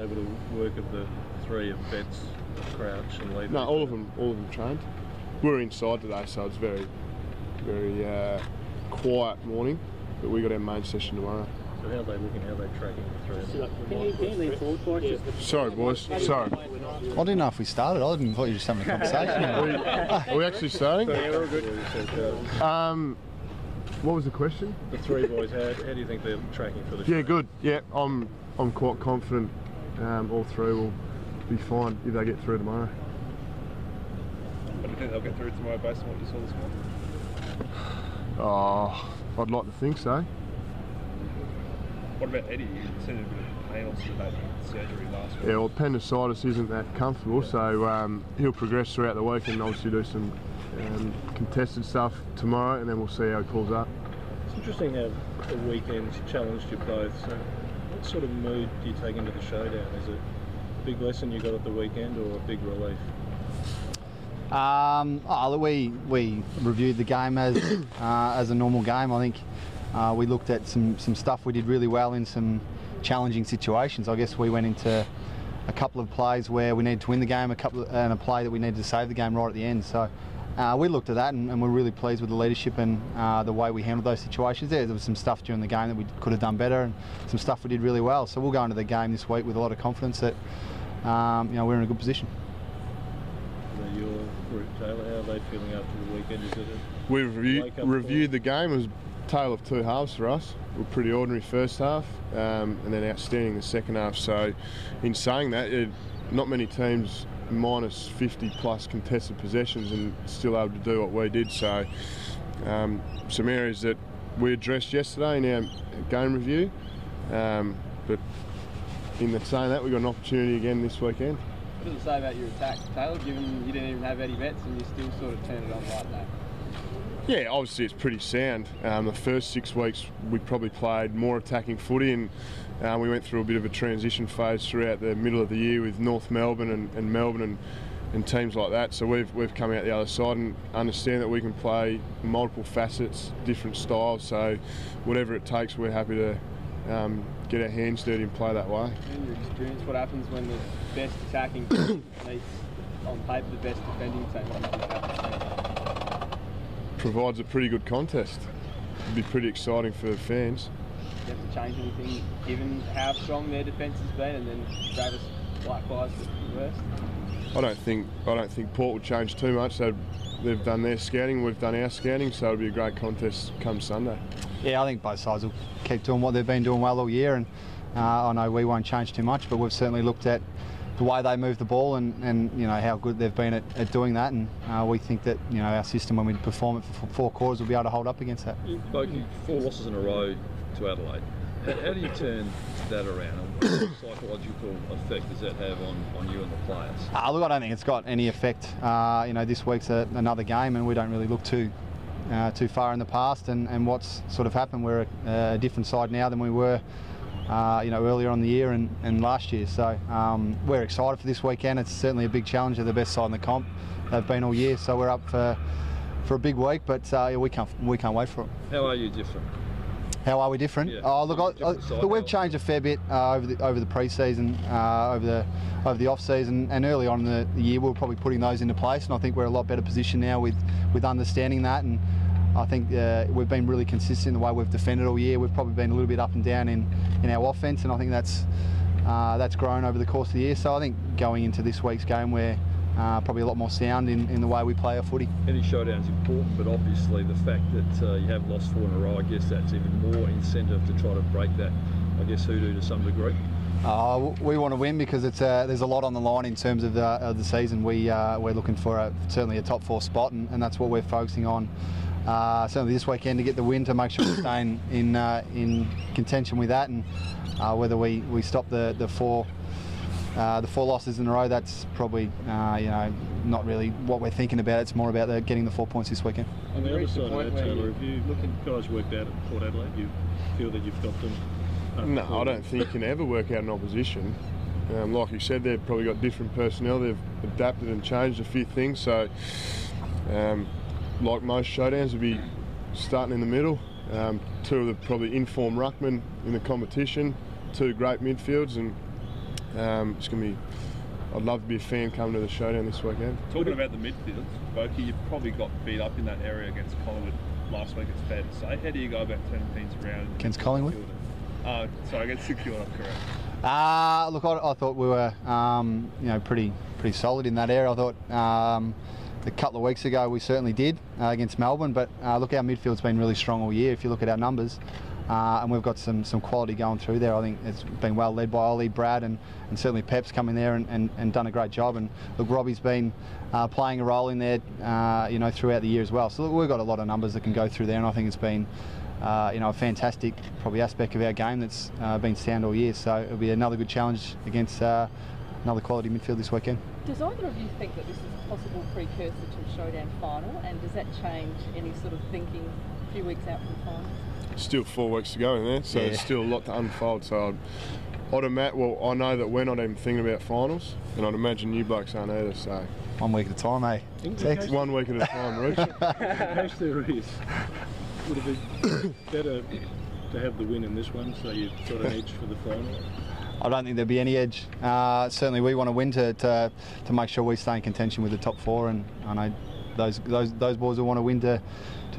able to work with the three of Betts, Crouch and Lee? No, all of them trained. We were inside today, so it's very quiet morning, but we got our main session tomorrow. So how are they looking? How are they tracking the three? Can you lean forward for us? Sorry, boys. Sorry. I didn't know if we started. I didn't thought you were just having a conversation. Are we actually starting? Yeah, we're all good. What was the question? The three boys, how do you think they're tracking for the show? Yeah, good. Yeah, I'm quite confident all three will be fine if they get through tomorrow. But do you think they'll get through tomorrow based on what you saw this morning? Oh, I'd like to think so. What about Eddie? You said a bit of pain obviously about surgery last week. Yeah, well, appendicitis isn't that comfortable, so he'll progress throughout the week and obviously do some contested stuff tomorrow, and then we'll see how he pulls up. It's interesting how the weekend's challenged you both. So what sort of mood do you take into the showdown? Is it a big lesson you got at the weekend or a big relief? We reviewed the game as a normal game. I think we looked at some stuff we did really well in some challenging situations. I guess we went into a couple of plays where we needed to win the game, and a play that we needed to save the game right at the end. So we looked at that and we're really pleased with the leadership and the way we handled those situations. There was some stuff during the game that we could have done better, and some stuff we did really well. So we'll go into the game this week with a lot of confidence that we're in a good position. Your group, Taylor, how are they feeling after the weekend? Is it we reviewed the game. It was a tale of two halves for us. We were pretty ordinary first half and then outstanding the second half. So in saying that, not many teams minus 50 plus contested possessions and still able to do what we did. So some areas that we addressed yesterday in our game review, but in saying that, we've got an opportunity again this weekend. What does it say about your attack, Taylor, given you didn't even have Eddie Betts and you still sort of turned it on like that? Yeah, obviously it's pretty sound. The first 6 weeks we probably played more attacking footy, and we went through a bit of a transition phase throughout the middle of the year with North Melbourne and Melbourne and teams like that. So we've come out the other side and understand that we can play multiple facets, different styles. So whatever it takes, we're happy to get our hands dirty and play that way. In your experience, what happens when the best attacking team meets on paper the best defending team? Provides a pretty good contest. It'd be pretty exciting for the fans. Do you have to change anything given how strong their defence has been, and then Travis likewise reversed? I don't think Port would change too much. They've done their scouting, we've done our scouting, so it'll be a great contest come Sunday. Yeah, I think both sides will keep doing what they've been doing well all year, and I know we won't change too much, but we've certainly looked at the way they move the ball and how good they've been at doing that, and we think that our system, when we perform it for 4 quarters, will be able to hold up against that. Boak, 4 losses in a row to Adelaide. How do you turn that around? What psychological effect does that have on you and the players? Look, I don't think it's got any effect. This week's another game, and we don't really look too far in the past and what's sort of happened. We're a different side now than we were earlier on the year and last year. So we're excited for this weekend. It's certainly a big challenge. They're the best side in the comp. They've been all year, so we're up for a big week. But we can't wait for it. How are you different? How are we different? Yeah. Look, we've changed a fair bit over the pre-season, over the off-season, and early on in the year we were probably putting those into place. And I think we're in a lot better position now with understanding that. And I think we've been really consistent in the way we've defended all year. We've probably been a little bit up and down in our offence, and I think that's grown over the course of the year. So I think going into this week's game, we're probably a lot more sound in the way we play our footy. Any showdown's important, but obviously the fact that you have lost 4 in a row, I guess that's even more incentive to try to break that, I guess, hoodoo to some degree. We want to win because there's a lot on the line in terms of the season. We're looking for certainly a top 4 spot, and that's what we're focusing on. Certainly this weekend to get the win to make sure we're staying in contention with that, and whether we stop the 4 losses in a row, that's probably not really what we're thinking about. It's more about getting the 4 points this weekend. On the other side of that, Taylor, have you guys worked out at Port Adelaide? You feel that you've got them? No, I don't think you can ever work out an opposition. Like you said, they've probably got different personnel. They've adapted and changed a few things. So, like most showdowns, we'll be starting in the middle. 2 of the probably informed ruckmen in the competition, 2 great midfields, and It's going to be. I'd love to be a fan coming to the Showdown this weekend. Talking about the midfields, Boak, you probably got beat up in that area against Collingwood last week, it's fair to say. How do you go about turning things around? Against Collingwood? Sorry, against St Kilda, correct. Look, I thought we were, pretty solid in that area. I thought a couple of weeks ago we certainly did against Melbourne, but look, our midfield's been really strong all year if you look at our numbers. And we've got some quality going through there. I think it's been well led by Ollie, Brad, and certainly Pep's come in there and done a great job. And look, Robbie's been playing a role in there, throughout the year as well. So look, we've got a lot of numbers that can go through there, and I think it's been, a fantastic probably aspect of our game that's been sound all year. So it'll be another good challenge against another quality midfield this weekend. Does either of you think that this is a possible precursor to the Showdown final, and does that change any sort of thinking a few weeks out from the final? Still 4 weeks to go in there, so there's still a lot to unfold. So I know that we're not even thinking about finals, and I'd imagine you blokes aren't either. So 1 week at a time, eh? Tex? 1 week at a time, Rich. In case there is, would it be better to have the win in this one, so you've got an edge for the final? I don't think there'll be any edge. Certainly, we want to win to make sure we stay in contention with the top four, and I know those boys will want to win to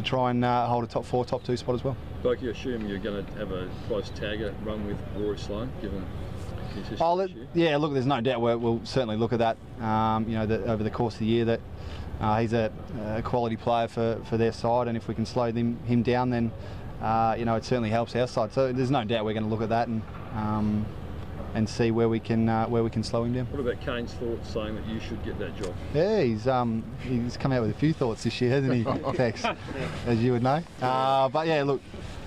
try and hold a top four, top two spot as well. Boak, you assume you're going to have a close tagger run with Rory Sloane, given his yeah, look, there's no doubt we'll certainly look at that. Over the course of the year, that he's a quality player for their side, and if we can slow him down, then it certainly helps our side. So there's no doubt we're going to look at that and see where we can slow him down. What about Kane's thoughts saying that you should get that job? Yeah, he's come out with a few thoughts this year, hasn't he, Tex? As you would know. But yeah, look,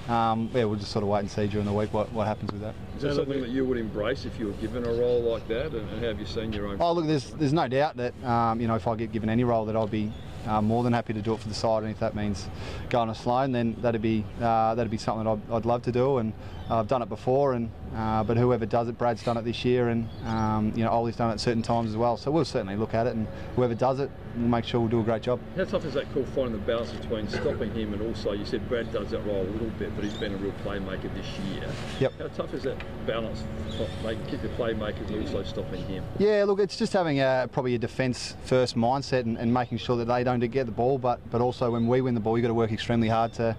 we'll just sort of wait and see during the week what happens with that. Is that something that you would embrace if you were given a role like that, and how have you seen your own? Oh, look, there's no doubt that if I get given any role, that I'll be more than happy to do it for the side, and if that means going to Sloane, then that'd be something that I'd love to do, and I've done it before, and but whoever does it, Brad's done it this year, and Ollie's done it at certain times as well. So we'll certainly look at it, and whoever does it, we'll make sure we'll do a great job. How tough is that call, finding the balance between stopping him and also, you said Brad does that role a little bit, but he's been a real playmaker this year. Yep. How tough is that balance, keep the playmakers and also stopping him? Yeah, look, it's just having probably a defence first mindset and making sure that they don't get the ball, but also when we win the ball, you've got to work extremely hard to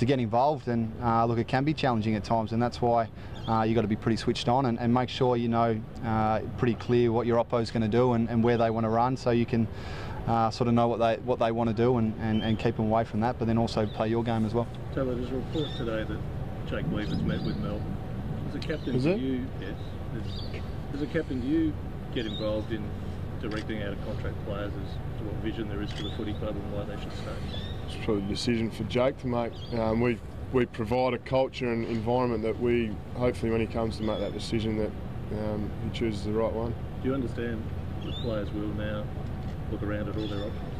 get involved, and look, it can be challenging at times, and that's why you've got to be pretty switched on and make sure you know pretty clear what your oppo's going to do and where they want to run, so you can sort of know what they want to do and keep them away from that, but then also play your game as well. Taylor, there's a report today that Jake Weaver's met with Melbourne. As a captain, as a captain, do you get involved in directing out of contract players as to what vision there is for the footy club and why they should stay? It's probably a decision for Jake to make. We provide a culture and environment that we, hopefully when he comes to make that decision, that he chooses the right one. Do you understand the players will now look around at all their options?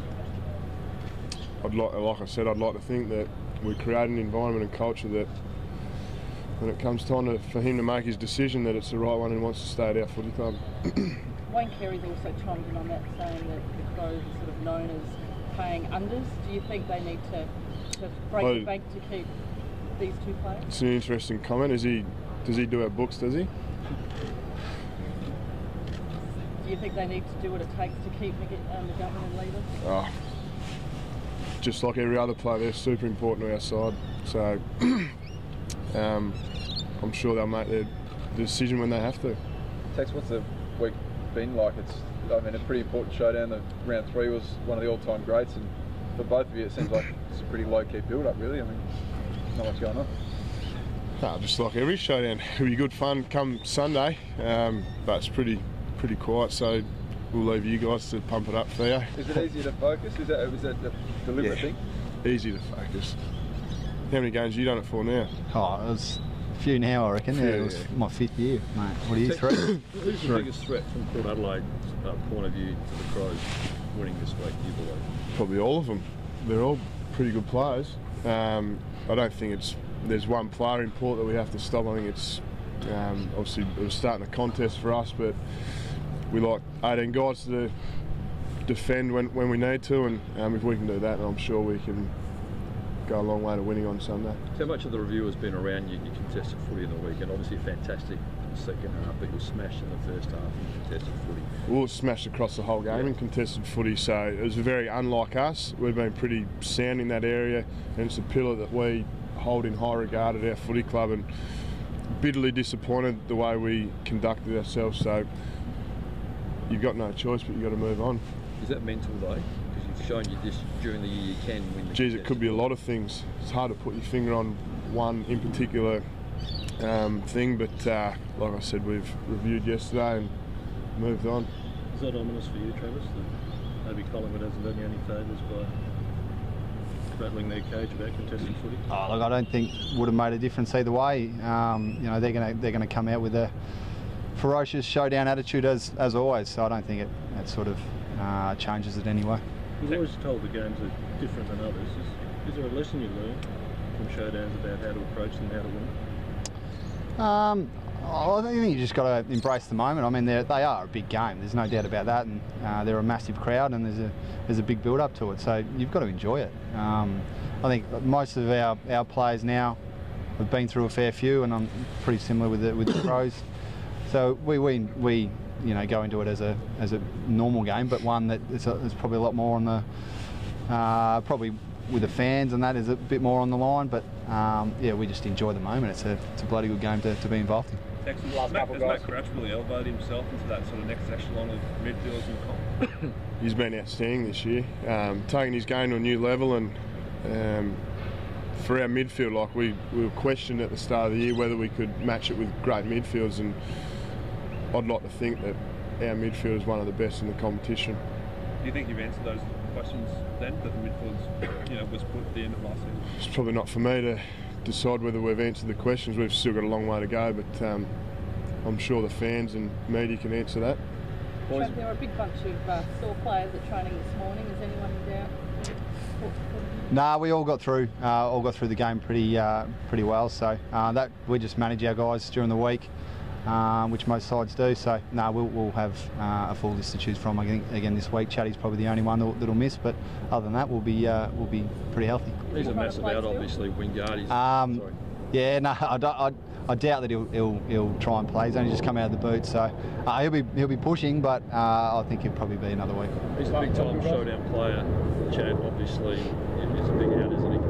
Like I said, I'd like to think that we create an environment and culture that when it comes time for him to make his decision, that it's the right one and wants to stay at our footy club. Wayne Carey's also chimed in on that, saying that the Crows are sort of known as paying unders. Do you think they need to break the bank to keep these two players? It's an interesting comment. Does he do our books, does he? Do you think they need to do what it takes to keep McGovern and Lever? Oh, just like every other player, they're super important to our side. So I'm sure they'll make their decision when they have to. Tex, what's the week been like? It's a pretty important showdown. The round 3 was one of the all-time greats, and for both of you it seems like it's a pretty low-key build-up really. I mean, not much going on. No, just like every showdown. It'll be good fun come Sunday, but it's pretty quiet, so we'll leave you guys to pump it up for you. Is it easy to focus? Is that a deliberate thing? Easy to focus. How many games have you done it for now? Oh, it was a few now, I reckon. It was my 5th year, mate. What are you, 3? Who's the biggest threat from Port Adelaide's point of view to the Crows winning this week, do you believe? Probably all of them. They're all pretty good players. I don't think there's one player in Port that we have to stop. I think it's obviously it was starting a contest for us, but we like 18 guys to defend when we need to, and if we can do that, then I'm sure we can go a long way to winning on Sunday. How much of the review has been around your contested footy in the week, and obviously a fantastic in the second half, but you were smashed in the first half in contested footy. We were smashed across the whole game in contested footy, so it was very unlike us. We've been pretty sound in that area, and it's a pillar that we hold in high regard at our footy club, and bitterly disappointed the way we conducted ourselves. So you've got no choice, but you've got to move on. Is that mental though? Because you've shown you this during the year you can win the Geez, it could be a lot of things. It's hard to put your finger on one in particular thing, but like I said, we've reviewed yesterday and moved on. Is that ominous for you, Travis, that maybe Collingwood hasn't done you any favours by rattling their cage about contested footy? Oh, look, I don't think would have made a difference either way. You know, they're going to come out with a ferocious showdown attitude as always. So I don't think it sort of changes it anyway. You're always told the games are different than others. Is there a lesson you learn from showdowns about how to approach them, how to win? I think you just got to embrace the moment. I mean, they are a big game. There's no doubt about that, and they're a massive crowd, and there's a big build-up to it. So you've got to enjoy it. I think most of our players now have been through a fair few, and I'm pretty similar with the Crows. So we you know, go into it as a normal game, but one that is probably a lot more on the probably with the fans, and that is a bit more on the line. But yeah, we just enjoy the moment. It's a bloody good game to be involved in. Has Matt Crouch really elevated himself into that sort of next echelon of midfielders in comp? He's been outstanding this year, taking his game to a new level, and for our midfield, like we were questioned at the start of the year whether we could match it with great midfields, and I'd like to think that our midfield is one of the best in the competition. Do you think you've answered those questions then, that the midfield was put at the end of last season? It's probably not for me to decide whether we've answered the questions. We've still got a long way to go, but I'm sure the fans and media can answer that. There were a big bunch of sore players at training this morning. Is anyone in doubt? Nah, we all got through the game pretty well. So that we just manage our guys during the week, which most sides do. So we'll have a full list to choose from again this week. Chatty's probably the only one that'll miss, but other than that, we'll be pretty healthy. He's a massive out, obviously. Wingard. Sorry. Yeah, no, I doubt that he'll try and play. He's only just come out of the boot, so he'll be pushing, but I think he'll probably be another week. He's a big time showdown player. Chad obviously is a big out, isn't he?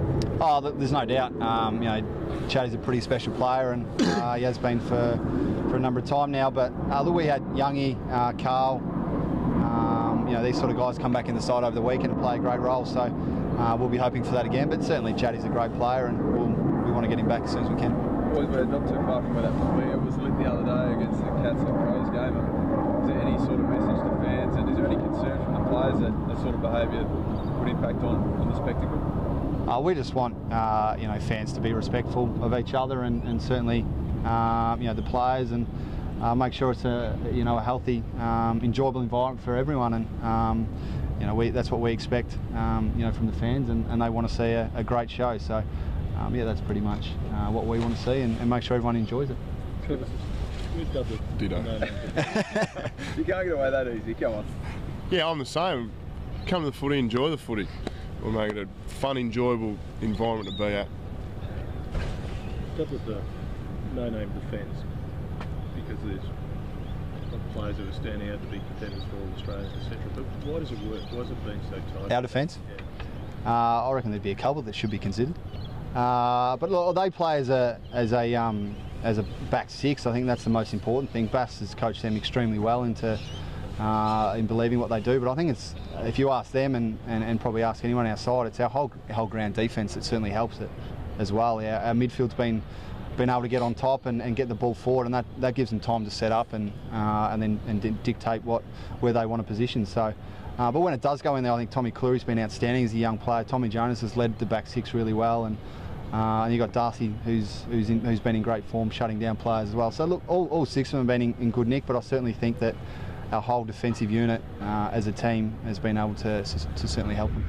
Oh, there's no doubt. You know, Chad is a pretty special player, and he has been for a number of time now. But look, we had Youngie, Carl. You know, these sort of guys come back in the side over the weekend and play a great role. So we'll be hoping for that again. But certainly, Chad is a great player, and we want to get him back as soon as we can. Boys, we're not too far from where that was. It was lit the other day against the Cats and Crows game. Is there any sort of message to fans, and is there any concern from the players that that sort of behaviour would impact on the spectacle? We just want you know, fans to be respectful of each other, and certainly you know, the players, and make sure it's a healthy, enjoyable environment for everyone, and you know, that's what we expect you know, from the fans, and they want to see a great show. So yeah, that's pretty much what we want to see, and make sure everyone enjoys it. Ditto. You can't get away that easy, come on. Yeah, I'm the same. Come to the footy, enjoy the footy. We'll make it a fun, enjoyable environment to be at. Start with the no-name defence, because there's players who are standing out to be contenders for all Australians, etc. But why does it work? Why has it been so tight? Our defence? Yeah. I reckon there'd be a couple that should be considered. But look, they play as a back six. I think that's the most important thing. Bass has coached them extremely well into in believing what they do. But I think it's, if you ask them and probably ask anyone outside, it's our whole ground defence that certainly helps it as well. Our midfield's been able to get on top and get the ball forward, and that gives them time to set up and then dictate where they want to position. So. But when it does go in there, I think Tommy Cleary's been outstanding as a young player. Tommy Jonas has led the back six really well, and you've got Darcy, who's been in great form, shutting down players as well. So look, all six of them have been in good nick, but I certainly think that our whole defensive unit as a team has been able to certainly help them.